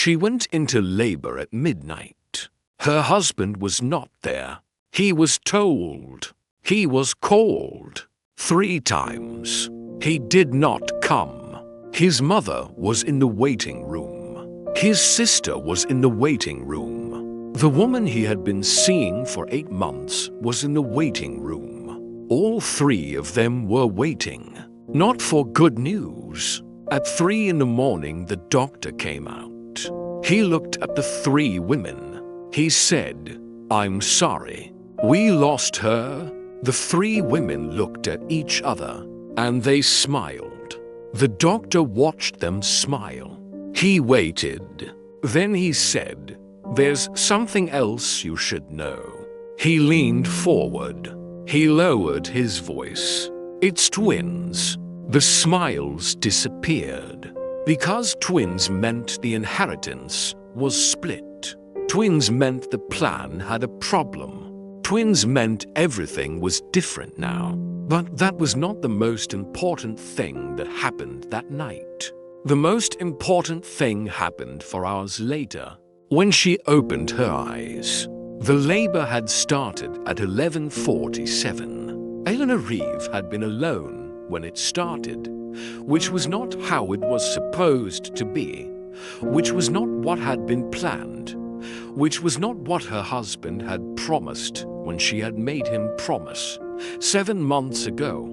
She went into labor at midnight. Her husband was not there. He was told. He was called 3 times. He did not come. His mother was in the waiting room. His sister was in the waiting room. The woman he had been seeing for 8 months was in the waiting room. All 3 of them were waiting, not for good news. At 3 in the morning, the doctor came out. He looked at the 3 women. He said, "I'm sorry. We lost her." The 3 women looked at each other, and they smiled. The doctor watched them smile. He waited. Then he said, "There's something else you should know." He leaned forward. He lowered his voice. "It's twins." The smiles disappeared. Because twins meant the inheritance was split. Twins meant the plan had a problem. Twins meant everything was different now. But that was not the most important thing that happened that night. The most important thing happened 4 hours later. When she opened her eyes, the labor had started at 11:47. Eleanor Reeve had been alone when it started, which was not how it was supposed to be, which was not what had been planned, which was not what her husband had promised when she had made him promise 7 months ago,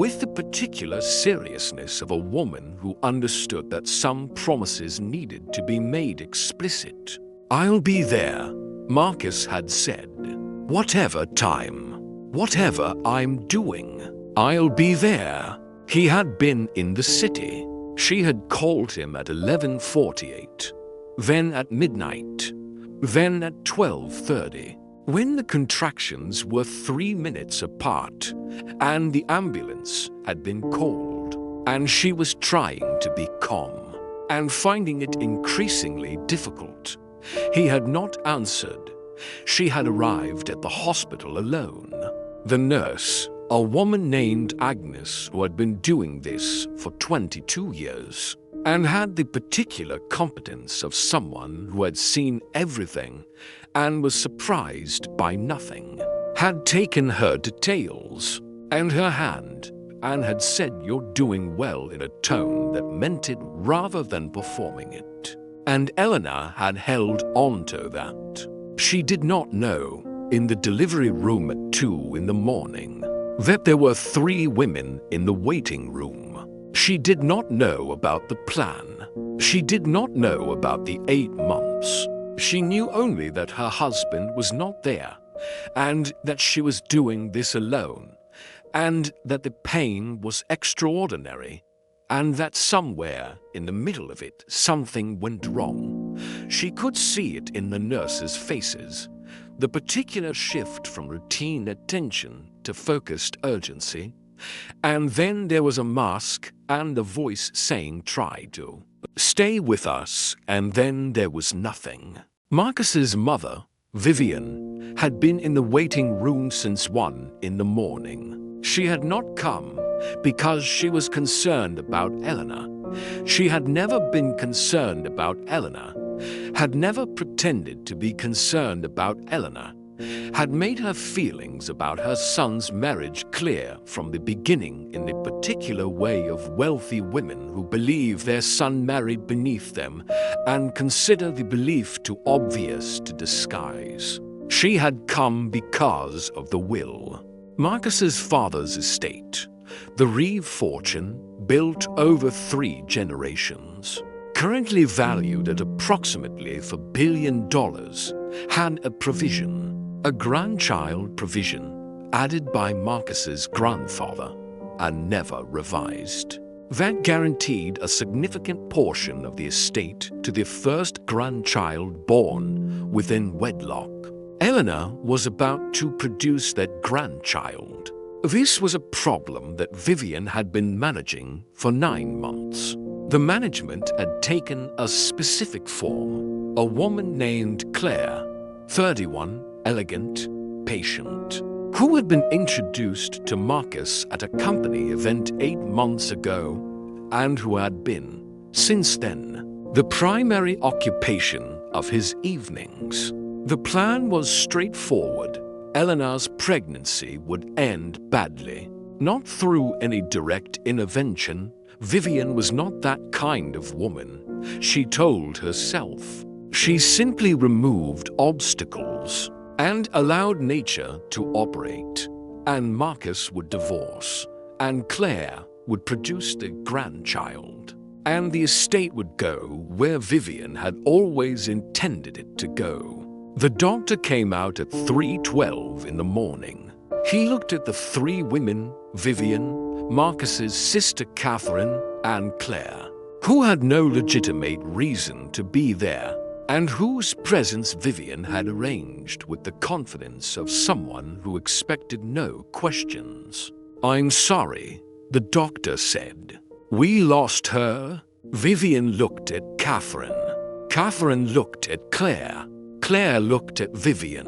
with the particular seriousness of a woman who understood that some promises needed to be made explicit. "I'll be there," Marcus had said. "Whatever time, whatever I'm doing, I'll be there." He had been in the city. She had called him at 11:48, then at midnight, then at 12:30. When the contractions were 3 minutes apart, and the ambulance had been called, and she was trying to be calm, and finding it increasingly difficult, he had not answered. She had arrived at the hospital alone. The nurse, a woman named Agnes, who had been doing this for 22 years, and had the particular competence of someone who had seen everything and was surprised by nothing, had taken her details and her hand and had said, "You're doing well," in a tone that meant it rather than performing it. And Eleanor had held on to that. She did not know, in the delivery room at 2 in the morning, that there were 3 women in the waiting room. She did not know about the plan. She did not know about the 8 months. She knew only that her husband was not there, and that she was doing this alone, and that the pain was extraordinary, and that somewhere in the middle of it something went wrong. She could see it in the nurses' faces, the particular shift from routine attention to focused urgency. And then there was a mask and a voice saying, "Try to stay with us," and then there was nothing. Marcus's mother, Vivian, had been in the waiting room since 1 in the morning. She had not come because she was concerned about Eleanor. She had never been concerned about Eleanor, had never pretended to be concerned about Eleanor, had made her feelings about her son's marriage clear from the beginning in the particular way of wealthy women who believe their son married beneath them and consider the belief too obvious to disguise. She had come because of the will. Marcus's father's estate, the Reeve fortune, built over 3 generations, currently valued at approximately $4 billion, had a provision, a grandchild provision, added by Marcus's grandfather and never revised, that guaranteed a significant portion of the estate to the first grandchild born within wedlock. Eleanor was about to produce that grandchild. This was a problem that Vivian had been managing for 9 months. The management had taken a specific form. A woman named Claire, 31, elegant, patient, who had been introduced to Marcus at a company event 8 months ago, and who had been, since then, the primary occupation of his evenings. The plan was straightforward. Eleanor's pregnancy would end badly. Not through any direct intervention. Vivian was not that kind of woman, she told herself. She simply removed obstacles and allowed nature to operate. And Marcus would divorce, and Claire would produce the grandchild. And the estate would go where Vivian had always intended it to go. The doctor came out at 3:12 in the morning. He looked at the three women, Vivian, Marcus's sister Catherine, and Claire, who had no legitimate reason to be there, and whose presence Vivian had arranged with the confidence of someone who expected no questions. "I'm sorry," the doctor said. "We lost her." Vivian looked at Catherine. Catherine looked at Claire. Claire looked at Vivian.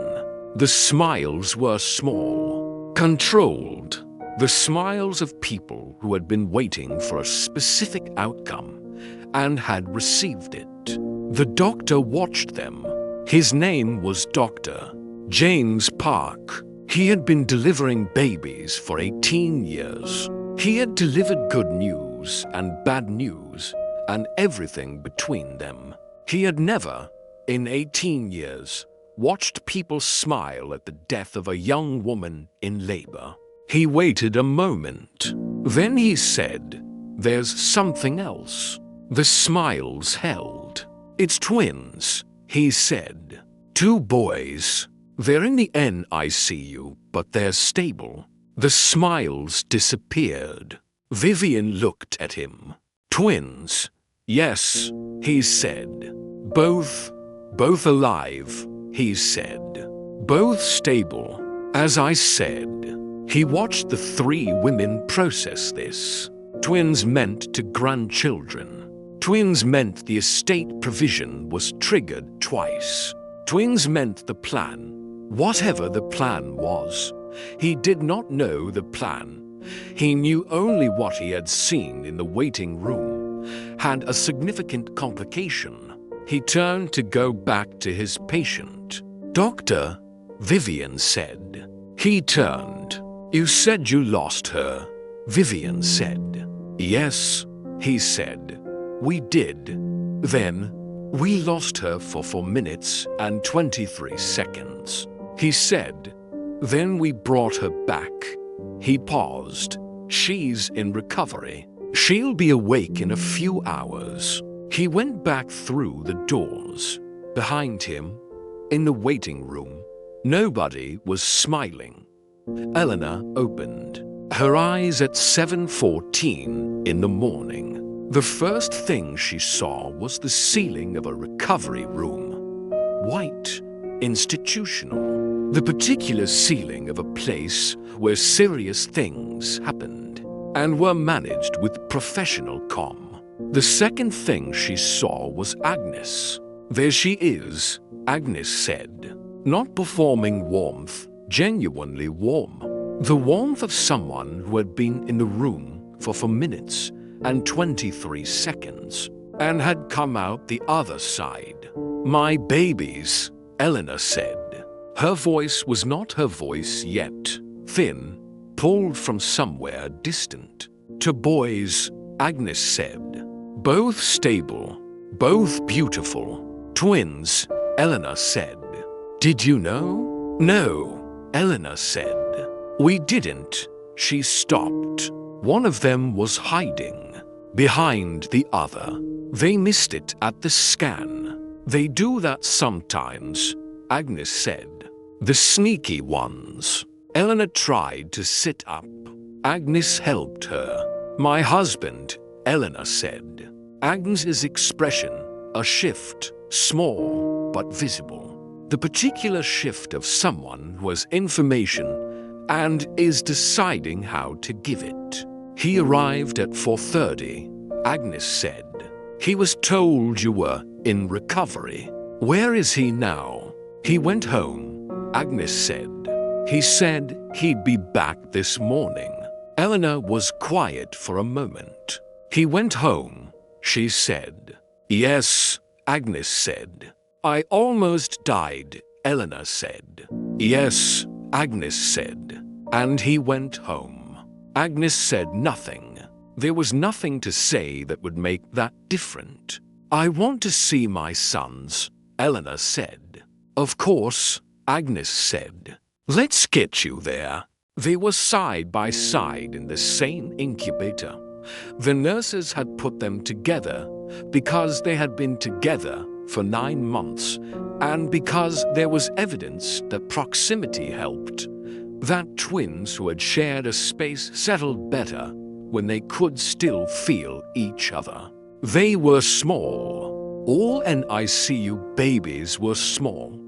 The smiles were small, controlled. The smiles of people who had been waiting for a specific outcome and had received it. The doctor watched them. His name was Dr. James Park. He had been delivering babies for 18 years. He had delivered good news and bad news and everything between them. He had never, in 18 years, watched people smile at the death of a young woman in labor. He waited a moment. Then he said, "There's something else." The smiles held. "It's twins," he said. "Two boys. They're in the NICU, but they're stable." The smiles disappeared. Vivian looked at him. "Twins?" "Yes," he said. Both alive," he said. "Both stable." As I said, he watched the three women process this. Twins meant to grandchildren. Twins meant the estate provision was triggered twice. Twins meant the plan. Whatever the plan was, he did not know the plan. He knew only what he had seen in the waiting room had a significant complication. He turned to go back to his patient. "Doctor," Vivian said. He turned. "You said you lost her," Vivian said. "Yes," he said. "We did. Then, we lost her for 4 minutes and 23 seconds." He said. "Then we brought her back." He paused. "She's in recovery. She'll be awake in a few hours." He went back through the doors. Behind him, in the waiting room, nobody was smiling. Eleanor opened her eyes at 7:14 in the morning. The first thing she saw was the ceiling of a recovery room. White, institutional. The particular ceiling of a place where serious things happened and were managed with professional calm. The second thing she saw was Agnes. "There she is," Agnes said. Not performing warmth, genuinely warm. The warmth of someone who had been in the room for 4 minutes and 23 seconds and had come out the other side. "My babies," Eleanor said. Her voice was not her voice yet, thin, pulled from somewhere distant. "To boys," Agnes said. "Both stable, both beautiful. Twins," Eleanor said. "Did you know?" "No," Eleanor said. "We didn't." She stopped. One of them was hiding behind the other. They missed it at the scan. "They do that sometimes," Agnes said. "The sneaky ones." Eleanor tried to sit up. Agnes helped her. "My husband," Eleanor said. Agnes's expression, a shift, small but visible. The particular shift of someone who has information and is deciding how to give it. "He arrived at 4:30, Agnes said. "He was told you were in recovery." "Where is he now?" "He went home," Agnes said. "He said he'd be back this morning." Eleanor was quiet for a moment. "He went home," she said. Yes, Agnes said. I almost died, Eleanor said. Yes, Agnes said. And he went home. Agnes said nothing. There was nothing to say that would make that different. I want to see my sons, Eleanor said. Of course, Agnes said. Let's get you there. They were side by side in the same incubator. The nurses had put them together because they had been together for 9 months and because there was evidence that proximity helped, that twins who had shared a space settled better when they could still feel each other. They were small. All NICU babies were small.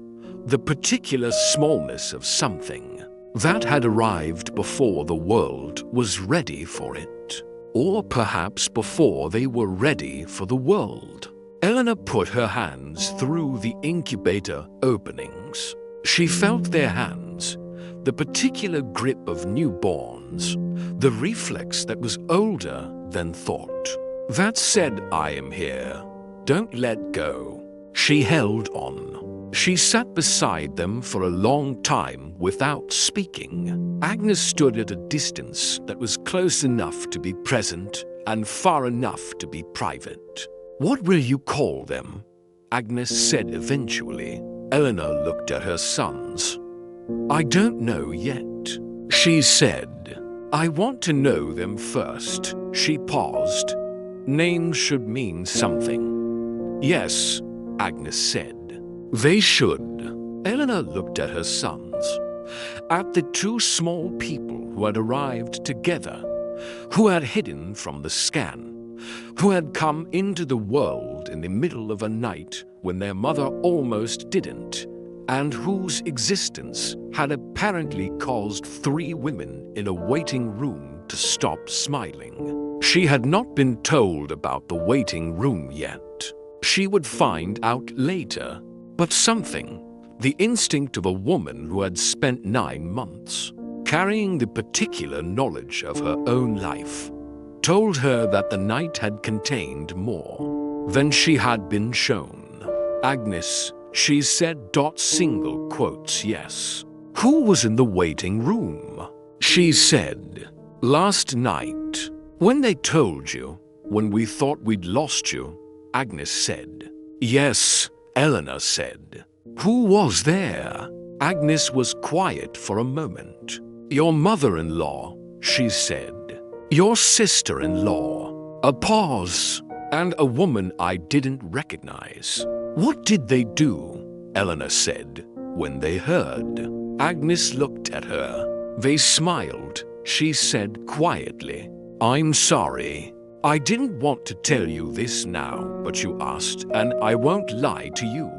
The particular smallness of something that had arrived before the world was ready for it, or perhaps before they were ready for the world. Eleanor put her hands through the incubator openings. She felt their hands, the particular grip of newborns, the reflex that was older than thought. That said, I am here. Don't let go. She held on. She sat beside them for a long time without speaking. Agnes stood at a distance that was close enough to be present and far enough to be private. What will you call them? Agnes said eventually. Eleanor looked at her sons. I don't know yet, she said. I want to know them first. She paused. Names should mean something. Yes, Agnes said. They should. Eleanor looked at her sons, at the two small people who had arrived together, who had hidden from the scan, who had come into the world in the middle of a night when their mother almost didn't, and whose existence had apparently caused 3 women in a waiting room to stop smiling. She had not been told about the waiting room yet. She would find out later, but something, the instinct of a woman who had spent 9 months, carrying the particular knowledge of her own life, told her that the night had contained more than she had been shown. Agnes, she said. Single quotes, yes. Who was in the waiting room? She said. Last night, when they told you, when we thought we'd lost you, Agnes said. Yes, Eleanor said. Who was there? Agnes was quiet for a moment. Your mother-in-law, she said. Your sister-in-law. A pause, and a woman I didn't recognize. What did they do? Eleanor said, when they heard. Agnes looked at her. They smiled. She said quietly, I'm sorry. I didn't want to tell you this now, but you asked, and I won't lie to you.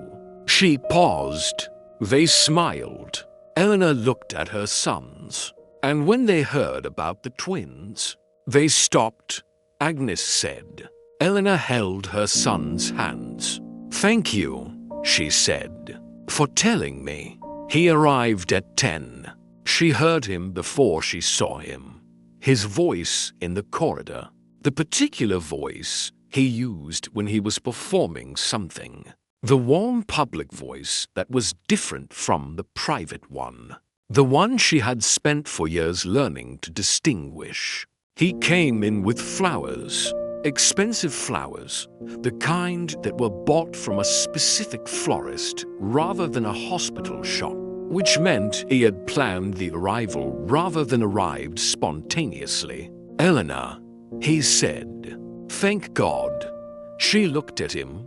She paused. They smiled. Eleanor looked at her sons, and when they heard about the twins, they stopped. Agnes said. Eleanor held her son's hands. Thank you, she said, for telling me. He arrived at 10. She heard him before she saw him. His voice in the corridor, the particular voice he used when he was performing something. The warm public voice that was different from the private one. The one she had spent for years learning to distinguish. He came in with flowers, expensive flowers, the kind that were bought from a specific florist rather than a hospital shop, which meant he had planned the arrival rather than arrived spontaneously. Eleanor, he said. Thank God. She looked at him.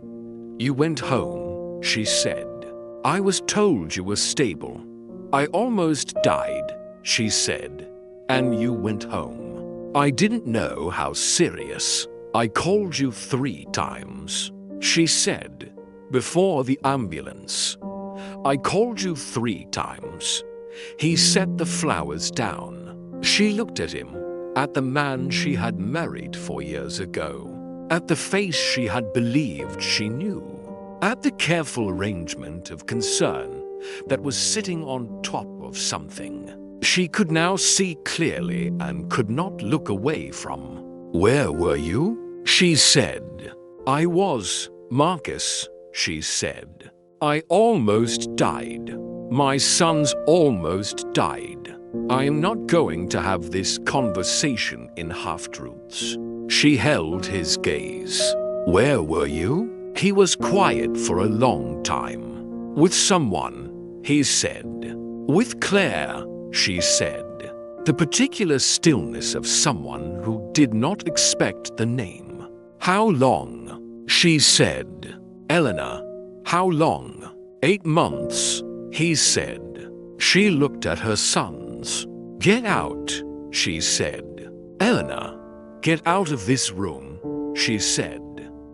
You went home, she said. I was told you were stable. I almost died, she said. And you went home. I didn't know how serious. I called you 3 times, she said, before the ambulance. I called you 3 times. He set the flowers down. She looked at him, at the man she had married 4 years ago, at the face she had believed she knew, at the careful arrangement of concern that was sitting on top of something she could now see clearly and could not look away from. Where were you? She said. I was, Marcus, she said, I almost died. My sons almost died. I am not going to have this conversation in half-truths. She held his gaze. Where were you? He was quiet for a long time. With someone, he said. With Claire, she said. The particular stillness of someone who did not expect the name. How long? She said. Eleanor, how long? 8 months, he said. She looked at her sons. Get out, she said. Eleanor, get out of this room, she said.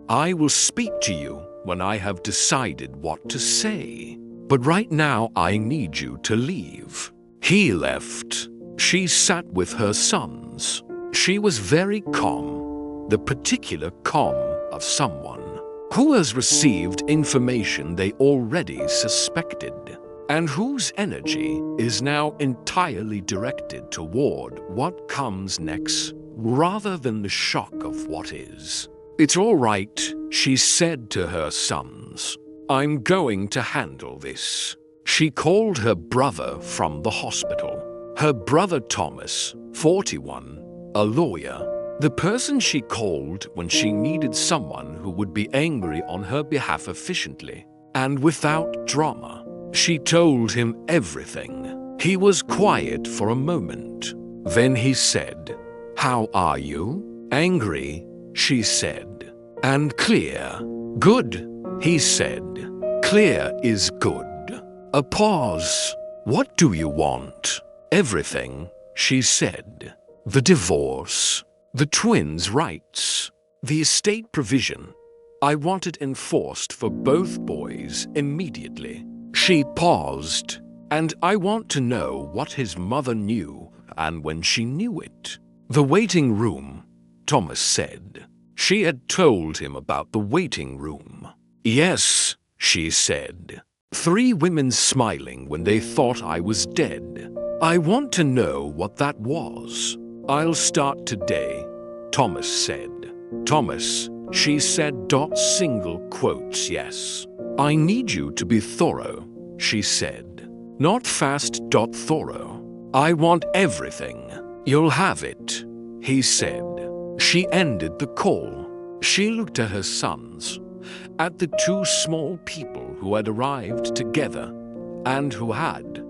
I will speak to you when I have decided what to say. But right now I need you to leave. He left. She sat with her sons. She was very calm, the particular calm of someone who has received information they already suspected, and whose energy is now entirely directed toward what comes next rather than the shock of what is. It's all right, she said to her sons. I'm going to handle this. She called her brother from the hospital. Her brother Thomas, 41, a lawyer. The person she called when she needed someone who would be angry on her behalf efficiently and without drama. She told him everything. He was quiet for a moment. Then he said, How are you? Angry, she said. And clear. Good, he said. Clear is good. A pause. What do you want? Everything, she said. The divorce. The twins' rights. The estate provision. I want it enforced for both boys immediately. She paused. And I want to know what his mother knew and when she knew it. The waiting room, Thomas said. She had told him about the waiting room. Yes, she said. 3 women smiling when they thought I was dead. I want to know what that was. I'll start today, Thomas said. Thomas, she said. Single quotes, yes. I need you to be thorough, she said. Not fast. Thorough. I want everything. You'll have it, he said. She ended the call. She looked at her sons, at the 2 small people who had arrived together and who had,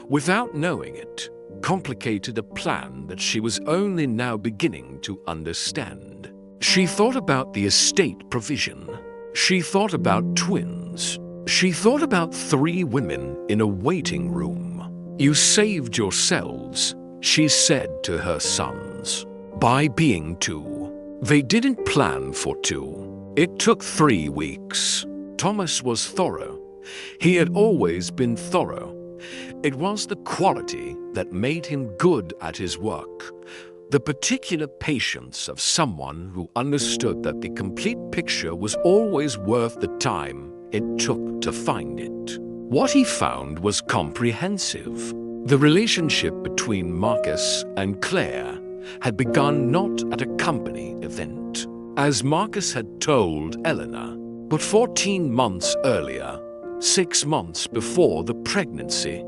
without knowing it, complicated a plan that she was only now beginning to understand. She thought about the estate provision. She thought about twins. She thought about 3 women in a waiting room. You saved yourselves, she said to her sons, by being 2. They didn't plan for 2. It took 3 weeks. Thomas was thorough. He had always been thorough. It was the quality that made him good at his work, the particular patience of someone who understood that the complete picture was always worth the time it took to find it. What he found was comprehensive. The relationship between Marcus and Claire had begun not at a company event, as Marcus had told Eleanor, but 14 months earlier, 6 months before the pregnancy,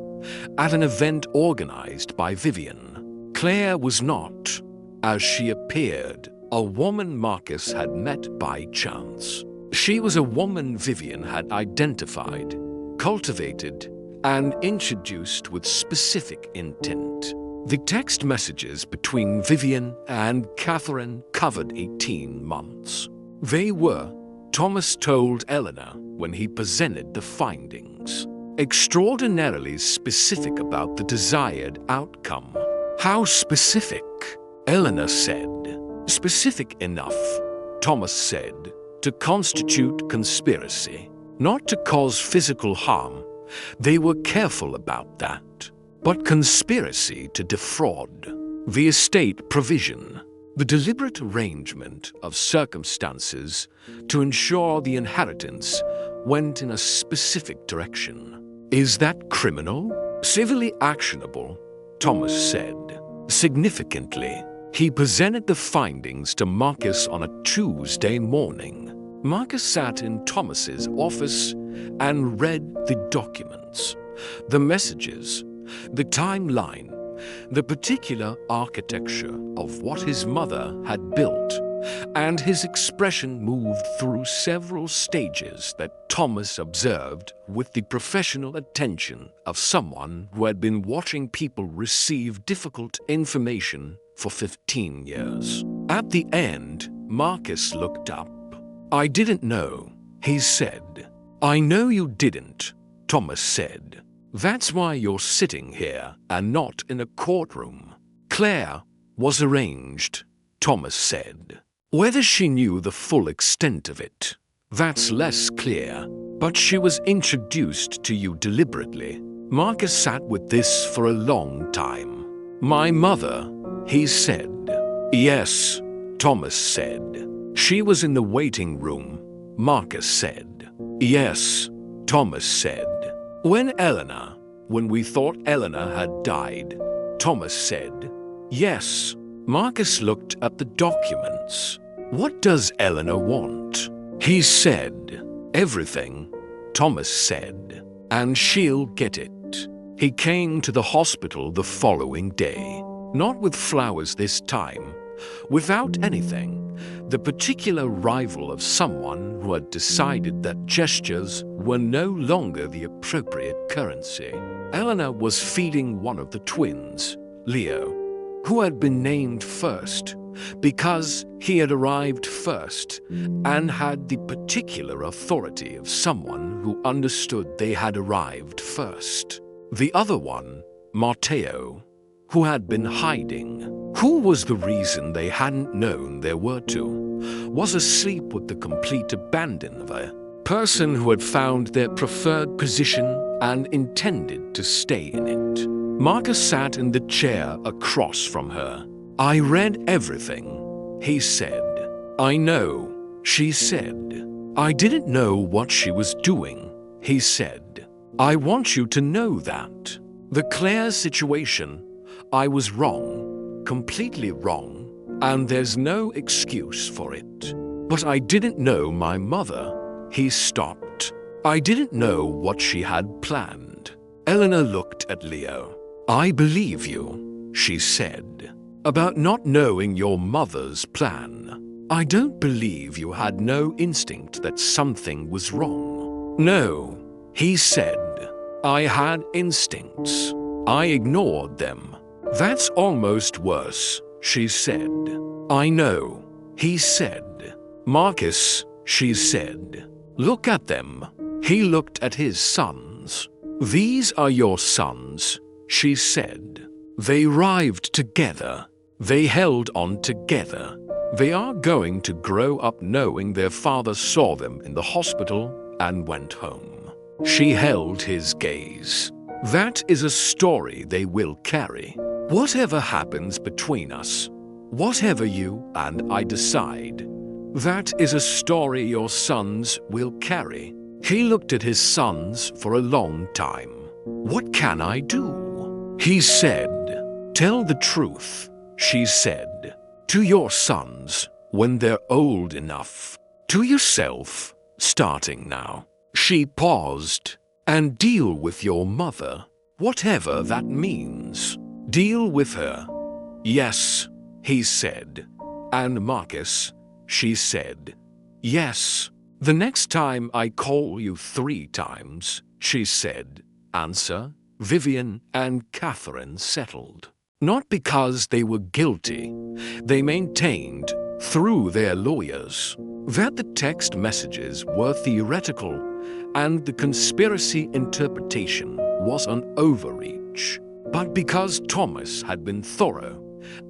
at an event organized by Vivian. Claire was not, as she appeared, a woman Marcus had met by chance. She was a woman Vivian had identified, cultivated, and introduced with specific intent. The text messages between Vivian and Catherine covered 18 months. They were, Thomas told Eleanor when he presented the findings, extraordinarily specific about the desired outcome. How specific? Eleanor said. Specific enough, Thomas said, to constitute conspiracy, not to cause physical harm. They were careful about that. But conspiracy to defraud. The estate provision. The deliberate arrangement of circumstances to ensure the inheritance went in a specific direction. Is that criminal? Civilly actionable, Thomas said. Significantly, he presented the findings to Marcus on a Tuesday morning. Marcus sat in Thomas's office and read the documents, the messages, the timeline, the particular architecture of what his mother had built, and his expression moved through several stages that Thomas observed with the professional attention of someone who had been watching people receive difficult information for 15 years. At the end, Marcus looked up. "I didn't know," he said. "I know you didn't," Thomas said. "That's why you're sitting here and not in a courtroom." Claire was arranged, Thomas said. Whether she knew the full extent of it, that's less clear, but she was introduced to you deliberately. Marcus sat with this for a long time. "My mother," he said. "Yes," Thomas said. "She was in the waiting room," Marcus said. "Yes," Thomas said. When we thought Eleanor had died," Thomas said. "Yes." Marcus looked at the documents. "What does Eleanor want?" He said. "Everything," Thomas said. "And she'll get it." He came to the hospital the following day, not with flowers this time, without anything, the particular rival of someone who had decided that gestures were no longer the appropriate currency. Eleanor was feeding one of the twins, Leo, who had been named first because he had arrived first and had the particular authority of someone who understood they had arrived first. The other one, Matteo, who had been hiding, who was the reason they hadn't known there were two, was asleep with the complete abandon of a person who had found their preferred position and intended to stay in it. Marcus sat in the chair across from her. "I read everything," he said. "I know," she said. "I didn't know what she was doing," he said. "I want you to know that. The Claire situation, I was wrong, completely wrong, and there's no excuse for it. But I didn't know my mother." He stopped. "I didn't know what she had planned." Eleanor looked at Leo. "I believe you," she said, "about not knowing your mother's plan. I don't believe you had no instinct that something was wrong." "No," he said. "I had instincts. I ignored them." "That's almost worse," she said. "I know," he said. "Marcus," she said, "look at them." He looked at his sons. "These are your sons," she said. "They arrived together. They held on together. They are going to grow up knowing their father saw them in the hospital and went home." She held his gaze. "That is a story they will carry. Whatever happens between us, whatever you and I decide, that is a story your sons will carry." He looked at his sons for a long time. "What can I do?" he said. "Tell the truth," she said, "to your sons when they're old enough. To yourself, starting now." She paused. "And deal with your mother, whatever that means. Deal with her." "Yes," he said. "And Marcus," she said. "Yes." "The next time I call you 3 times," she said, "answer." Vivian and Catherine settled. Not because they were guilty. They maintained, through their lawyers, that the text messages were theoretical and the conspiracy interpretation was an overreach. But because Thomas had been thorough,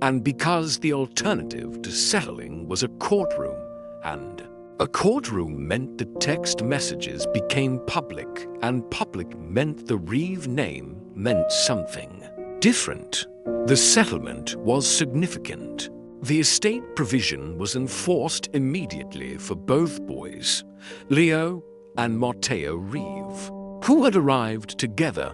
and because the alternative to settling was a courtroom, and a courtroom meant the text messages became public, and public meant the Reeve name meant something different, the settlement was significant. The estate provision was enforced immediately for both boys, Leo and Matteo Reeve, who had arrived together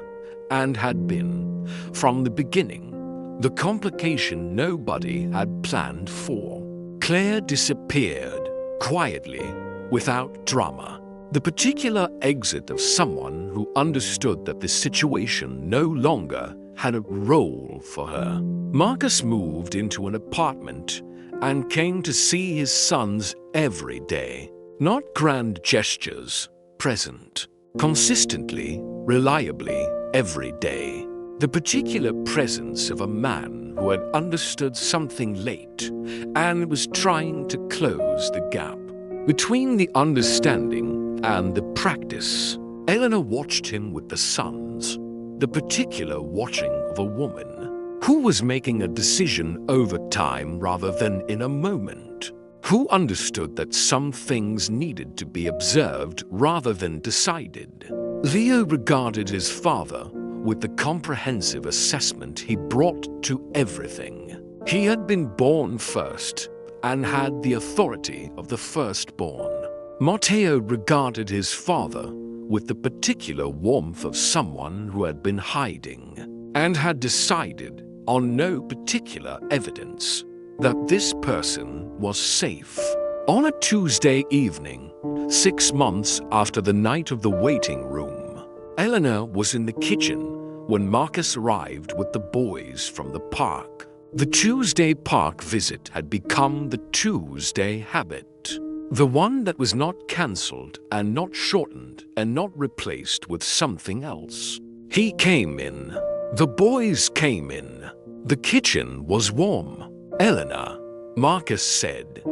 and had been, from the beginning, the complication nobody had planned for. Claire disappeared, quietly, without drama. The particular exit of someone who understood that the situation no longer had a role for her. Marcus moved into an apartment and came to see his sons every day. Not grand gestures, present. Consistently, reliably, every day. The particular presence of a man who had understood something late and was trying to close the gap between the understanding and the practice. Eleanor watched him with the sons, the particular watching of a woman who was making a decision over time rather than in a moment, who understood that some things needed to be observed rather than decided. Leo regarded his father with the comprehensive assessment he brought to everything. He had been born first and had the authority of the firstborn. Matteo regarded his father with the particular warmth of someone who had been hiding and had decided on no particular evidence that this person was safe. On a Tuesday evening, 6 months after the night of the waiting room, Eleanor was in the kitchen when Marcus arrived with the boys from the park. The Tuesday park visit had become the Tuesday habit, the one that was not cancelled and not shortened and not replaced with something else. He came in. The boys came in. The kitchen was warm. Eleanor, Marcus said.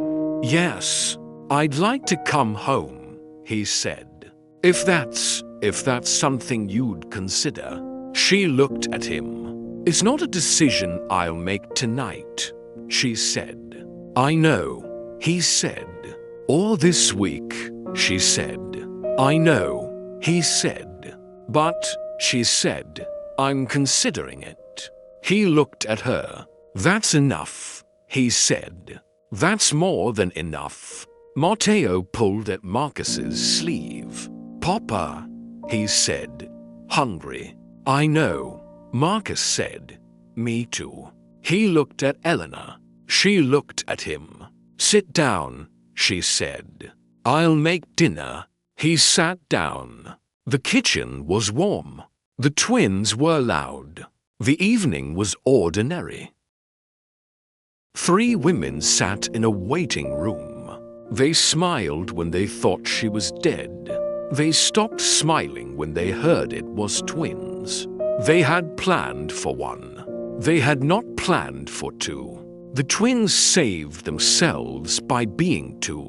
"Yes, I'd like to come home," he said. If that's something you'd consider." She looked at him. "It's not a decision I'll make tonight," she said. "I know," he said. "Or this week," she said. "I know," he said. "But," she said, "I'm considering it." He looked at her. "That's enough," he said. "That's more than enough." Matteo pulled at Marcus's sleeve. "Papa," he said. "Hungry." "I know," Marcus said. "Me too." He looked at Eleanor. She looked at him. "Sit down," she said. "I'll make dinner." He sat down. The kitchen was warm. The twins were loud. The evening was ordinary. 3 women sat in a waiting room. They smiled when they thought she was dead. They stopped smiling when they heard it was twins. They had planned for 1. They had not planned for 2. The twins saved themselves by being 2.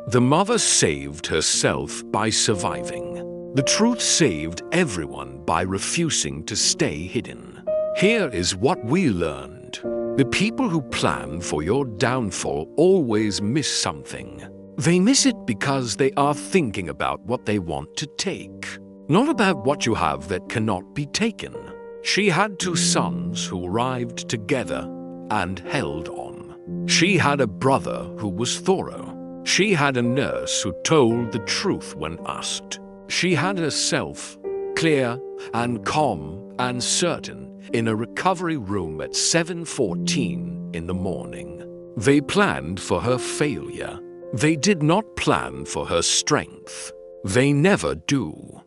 The mother saved herself by surviving. The truth saved everyone by refusing to stay hidden. Here is what we learned. The people who plan for your downfall always miss something. They miss it because they are thinking about what they want to take, not about what you have that cannot be taken. She had 2 sons who arrived together and held on. She had a brother who was thorough. She had a nurse who told the truth when asked. She had herself, clear and calm and certain, in a recovery room at 7:14 in the morning. They planned for her failure. They did not plan for her strength. They never do.